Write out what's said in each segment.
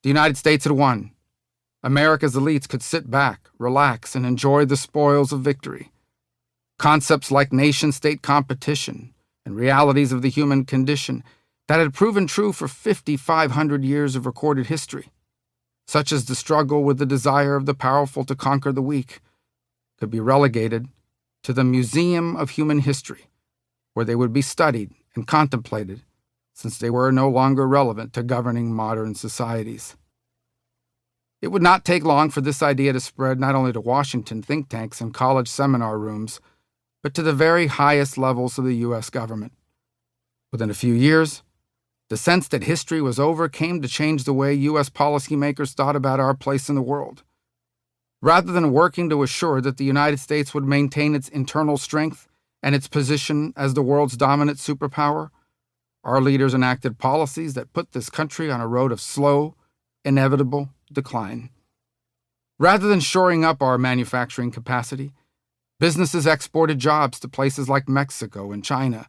The United States had won. America's elites could sit back, relax, and enjoy the spoils of victory. Concepts like nation-state competition and realities of the human condition that had proven true for 5,500 years of recorded history, such as the struggle with the desire of the powerful to conquer the weak, could be relegated to the museum of human history, where they would be studied and contemplated, since they were no longer relevant to governing modern societies. It would not take long for this idea to spread not only to Washington think tanks and college seminar rooms, but to the very highest levels of the U.S. government. Within a few years, the sense that history was over came to change the way U.S. policymakers thought about our place in the world. Rather than working to assure that the United States would maintain its internal strength and its position as the world's dominant superpower, our leaders enacted policies that put this country on a road of slow, inevitable decline. Rather than shoring up our manufacturing capacity, businesses exported jobs to places like Mexico and China,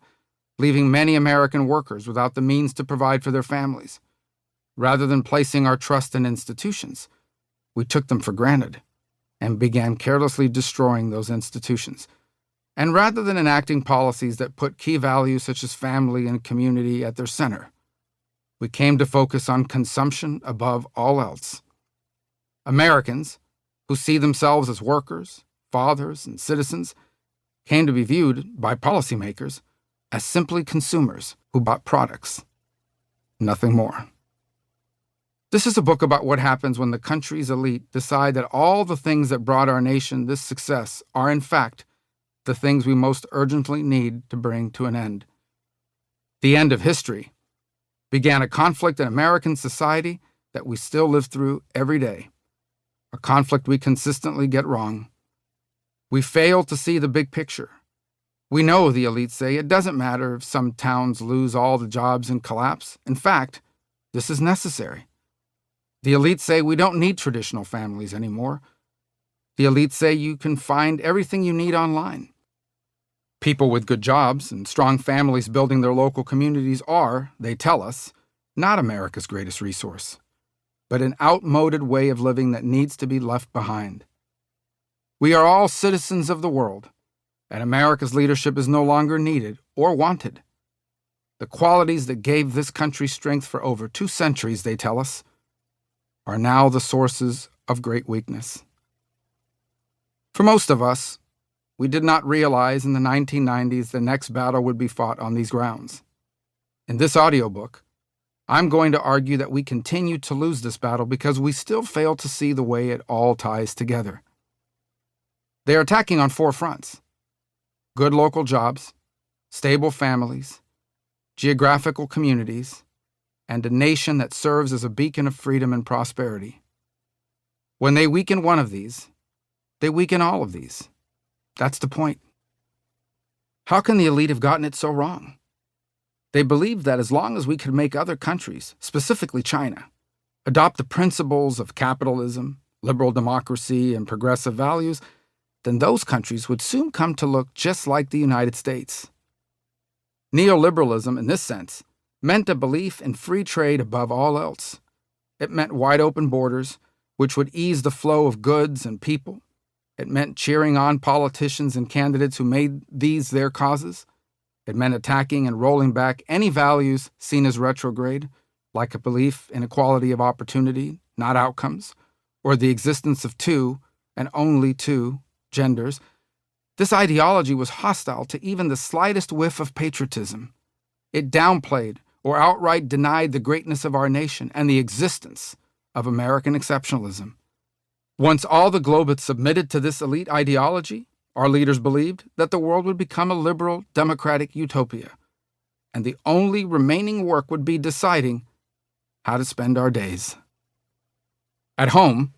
leaving many American workers without the means to provide for their families. Rather than placing our trust in institutions, we took them for granted and began carelessly destroying those institutions. And rather than enacting policies that put key values such as family and community at their center, we came to focus on consumption above all else. Americans, who see themselves as workers, fathers, and citizens, came to be viewed by policymakers as simply consumers who bought products, nothing more. This is a book about what happens when the country's elite decide that all the things that brought our nation this success are, in fact, the things we most urgently need to bring to an end. The end of history began a conflict in American society that we still live through every day, a conflict we consistently get wrong. We fail to see the big picture. We know the elites say it doesn't matter if some towns lose all the jobs and collapse. In fact, this is necessary. The elites say we don't need traditional families anymore. The elites say you can find everything you need online. People with good jobs and strong families building their local communities are, they tell us, not America's greatest resource, but an outmoded way of living that needs to be left behind. We are all citizens of the world, and America's leadership is no longer needed or wanted. The qualities that gave this country strength for over 2 centuries, they tell us, are now the sources of great weakness. For most of us, we did not realize in the 1990s the next battle would be fought on these grounds. In this audiobook, I'm going to argue that we continue to lose this battle because we still fail to see the way it all ties together. They are attacking on 4 fronts: good local jobs, stable families, geographical communities, and a nation that serves as a beacon of freedom and prosperity. When they weaken one of these, they weaken all of these. That's the point. How can the elite have gotten it so wrong? They believed that as long as we could make other countries, specifically China, adopt the principles of capitalism, liberal democracy, and progressive values, then those countries would soon come to look just like the United States. Neoliberalism, in this sense, meant a belief in free trade above all else. It meant wide-open borders, which would ease the flow of goods and people. It meant cheering on politicians and candidates who made these their causes. It meant attacking and rolling back any values seen as retrograde, like a belief in equality of opportunity, not outcomes, or the existence of 2 and only 2 genders. This ideology was hostile to even the slightest whiff of patriotism. It downplayed or outright denied the greatness of our nation and the existence of American exceptionalism. Once all the globe had submitted to this elite ideology, our leaders believed that the world would become a liberal, democratic utopia, and the only remaining work would be deciding how to spend our days. At home,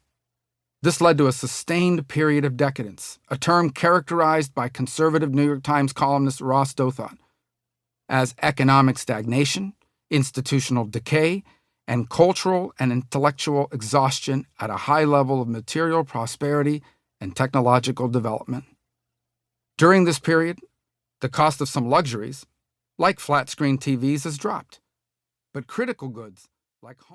this led to a sustained period of decadence, a term characterized by conservative New York Times columnist Ross Douthat as economic stagnation, institutional decay, and cultural and intellectual exhaustion at a high level of material prosperity and technological development. During this period, the cost of some luxuries, like flat-screen TVs, has dropped, but critical goods like home